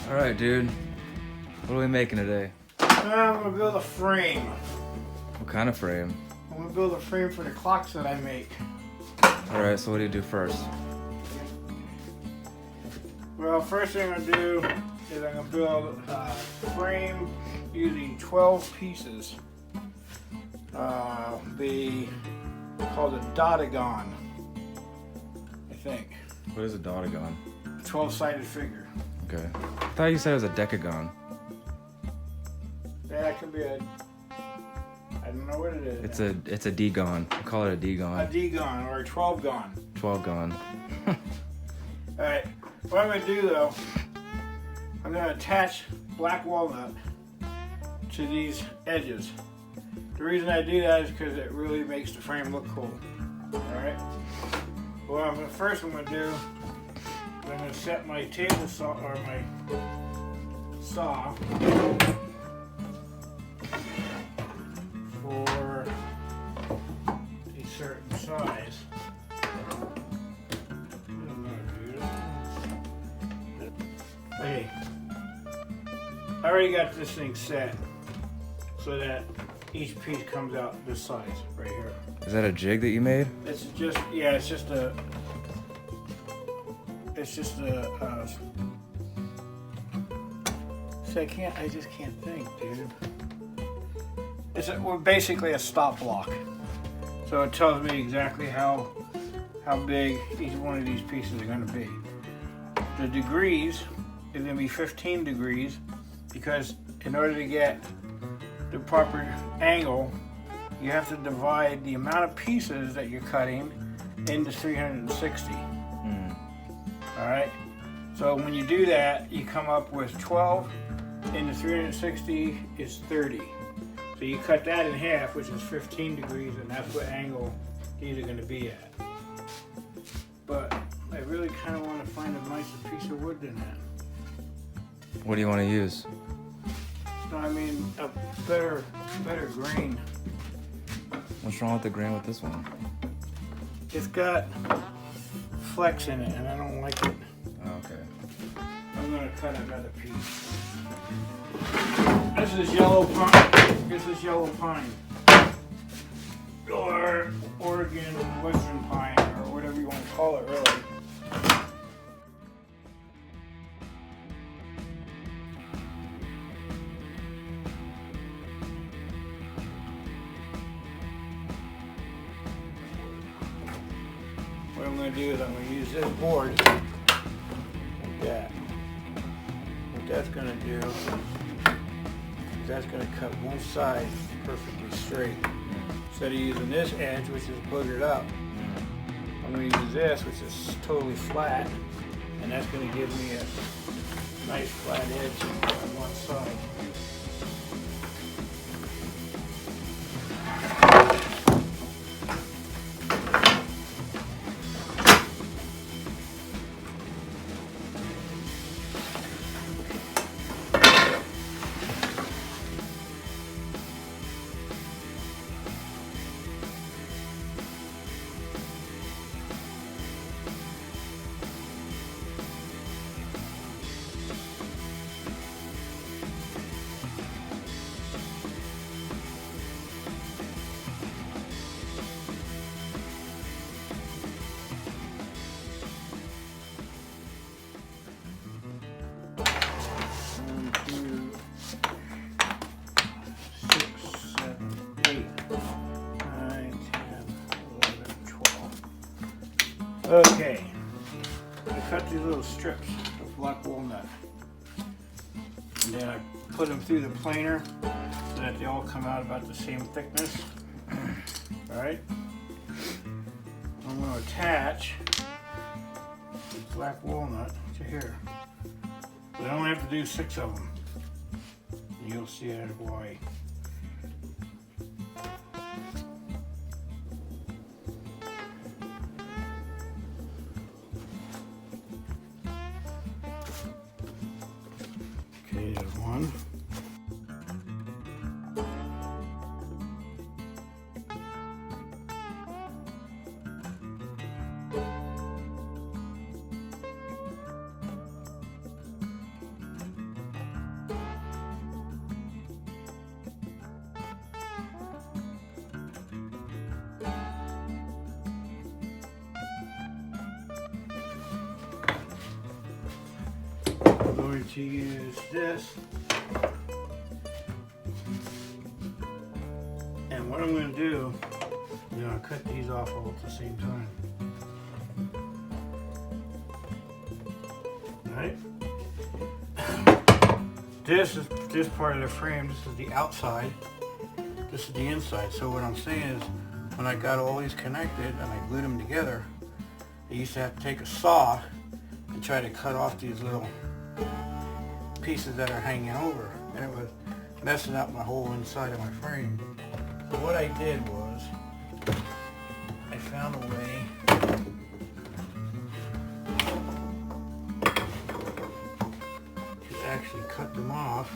All right, dude. What are we making today? I'm gonna build a frame. What kind of frame? I'm gonna build a frame for the clocks that I make. All right, so what do you do first? Well, first thing I'm gonna do is I'm gonna build a frame using 12 pieces. They called a dotagon, I think. What is a dotagon? 12-sided figure. Okay. I thought you said it was a decagon. Yeah, it could be a. I don't know what it is. It's a D-gon. I call it a D-gon. A D-gon or a 12-gon. 12-gon. Alright, what I'm going to do though, I'm going to attach black walnut to these edges. The reason I do that is because it really makes the frame look cool. Alright? Well, first I'm going to do is I'm going to set my table saw, or my saw, for a certain size. Okay, I already got this thing set so that each piece comes out this size right here. Is that a jig that you made? It's just, yeah, it's just a so I just can't think, dude. Well, basically a stop block. So it tells me exactly how big each one of these pieces are going to be. The degrees is going to be 15 degrees because in order to get the proper angle, you have to divide the amount of pieces that you're cutting into 360. Alright? So when you do that, you come up with 12 into 360 is 30. So you cut that in half, which is 15 degrees, and that's what angle these are going to be at. But I really kind of want to find a nicer piece of wood than that. What do you want to use? No, I mean a better grain. What's wrong with the grain with this one? It's got flex in it, and I don't like it. Oh, okay. I'm going to cut another piece. This is yellow pine. This is yellow pine, or Oregon western pine, or whatever you want to call it, really. What I'm going to do is I'm going to use this board like that. What that's going to do is that's going to cut one side perfectly straight. Instead of using this edge, which is boogered up, I'm going to use this, which is totally flat, and that's going to give me a nice flat edge on one side. Okay, I cut these little strips of black walnut, and then I put them through the planer so that they all come out about the same thickness. Alright, I'm going to attach the black walnut to here, but I only have to do 6 of them, and you'll see why. Okay, there's one. going to use this. And what I'm going to do is I'm going to cut these off all at the same time. Alright? This is this part of the frame. This is the outside. This is the inside. So what I'm saying is, when I got all these connected and I glued them together, I used to have to take a saw and try to cut off these little pieces that are hanging over, and it was messing up my whole inside of my frame. So what I did was I found a way to actually cut them off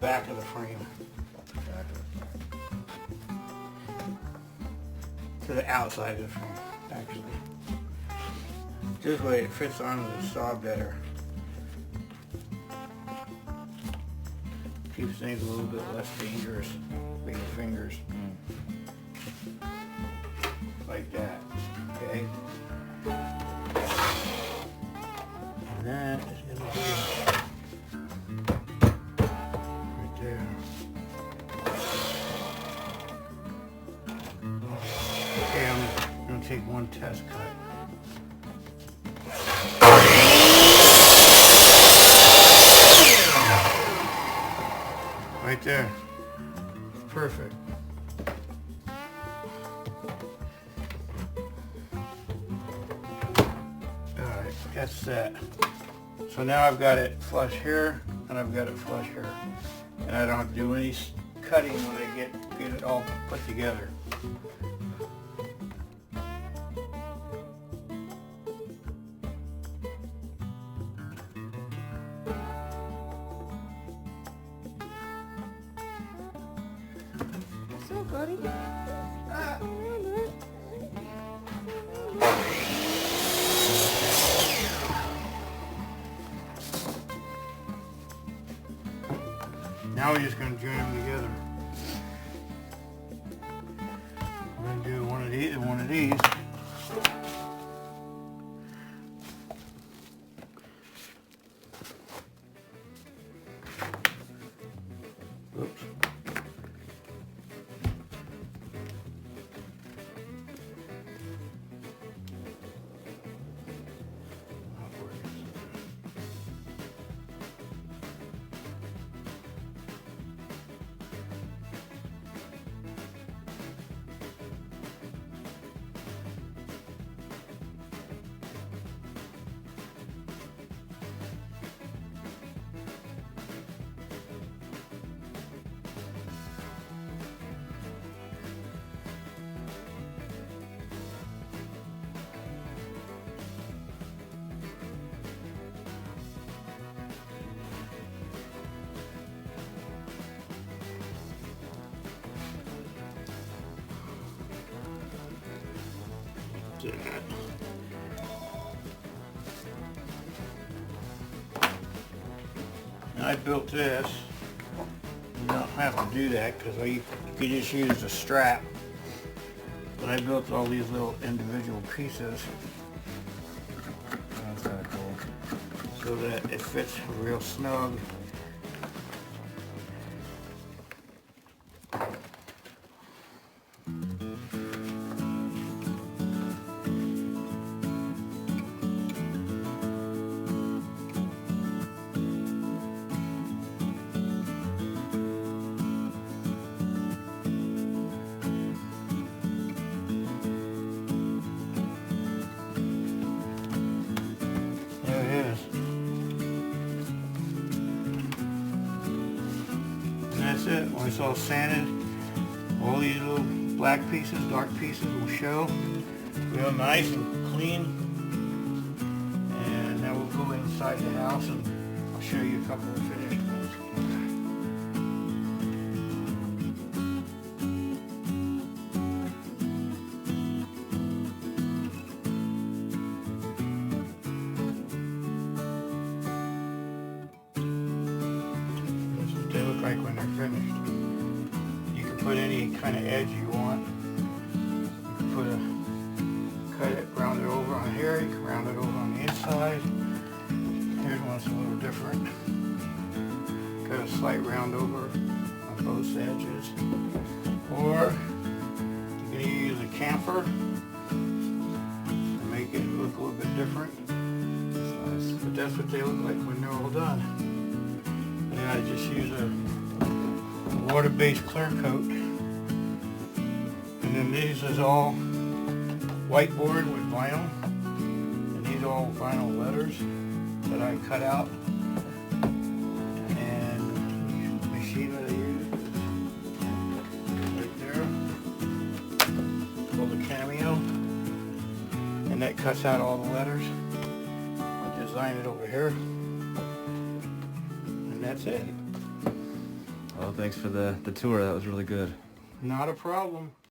back of the frame. To the outside of the frame, actually. This way it fits onto the saw better. Keeps things a little bit less dangerous for your fingers. Like that, okay? And that is gonna be right there. Okay, I'm gonna take one test cut. Right there. Perfect. Alright, that's set. So now I've got it flush here, and I've got it flush here. And I don't have to do any cutting when I get it all put together. So, buddy. Now we're just going to join them together. I'm going to do one of these and one of these. Oops. That. I built this. You don't have to do that because you can just use the strap. But I built all these little individual pieces. That's kind of cool. So that it fits real snug. That's it. When it's all sanded, all these little black pieces, dark pieces will show real nice and clean. And now we'll go inside the house and I'll show you a couple of finished ones. They look like when they're finished. You can put any kind of edge you want. You can cut it, round it over on here. You can round it over on the inside. one's a little different. Got a slight round over on both edges. Or you can use a camper to make it look a little bit different. Nice. But that's what they look like when they're all done. And then I just use a water-based clear coat. And then these is all whiteboard with vinyl. And these are all vinyl letters that I cut out. And the machine that I use is right there. Called a Cameo. And that cuts out all the letters. I design it over here. And that's it. Well, thanks for the tour. That was really good. Not a problem.